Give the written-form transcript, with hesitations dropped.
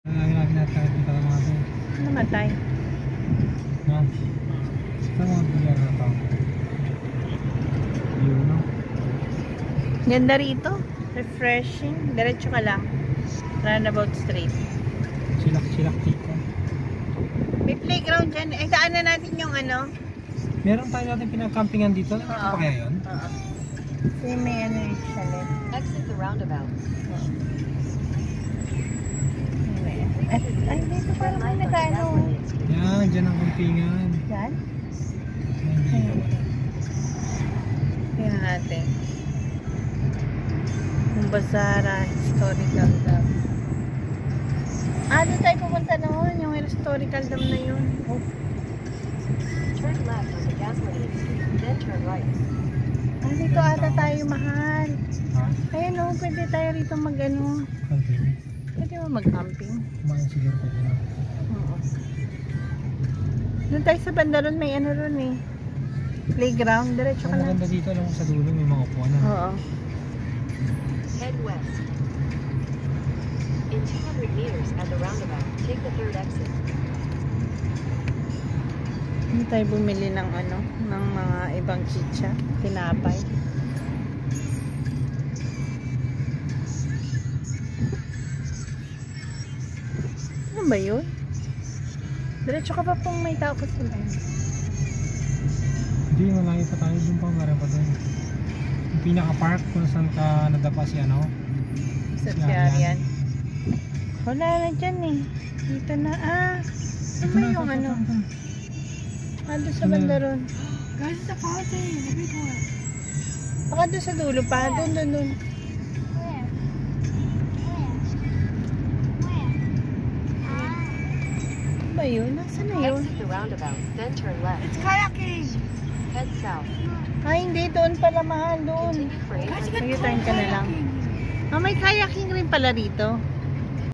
Lagi natin kita ng mga ito. Namatay. Na? Ito mga lugar na ito. Yun, no? Ganda rito. Refreshing. Diretso ka lang. Roundabout street. Silak-silak dito. May playground dyan. Eh, daan na natin yung ano. Meron tayo natin pinag-campingan dito. Ano pa kaya yun? Oo. Kasi may ano yung chalet. Exit the roundabout. Ay, dito parang may nag-ano. Yan, dyan ang campingan. Yan? Ayun. Tingnan natin. Yung Basara Historical Dam. Doon tayo pupunta noon. Yung historical dam na yun. Oh. Turn left on the gasoline street, then turn right. Dito ata tayo mahal. Ha? Ayun o, pwede tayo rito mag-ano. Camping. Pwede mo mag-camping. Kumain siguro ko na. Oo. Doon tayo sa banda ron, may ano ron eh. Playground, diretso ka Ang lang. maganda dito, alam mo sa dulo, may mga upuan na. Oo. Head west. In 200 meters at the roundabout, take the third exit. Hindi tayo bumili ng ano, ng mga ibang chicha, tinapay. Ano ba yun? Diretso ka pa pong may tao kasi lang. Hindi, malayo pa tayo. Doon pa, meron pa doon. Yung pinaka-park kung saan ka nadapa si ano. Sa Si Arian. Wala na dyan eh. Dito na. Saan ba yung ano? Doon sa banda ron. Guys, it's a fountain. A big one. Baka doon sa dulo pa. Doon. Ano ba yun? Nasaan na yun? Exit the roundabout, then turn left. It's kayaking. Head south. Hindi. Doon pala mahal. Doon. Continue for 800 Sige, time ka na lang. May kayaking rin pala rito.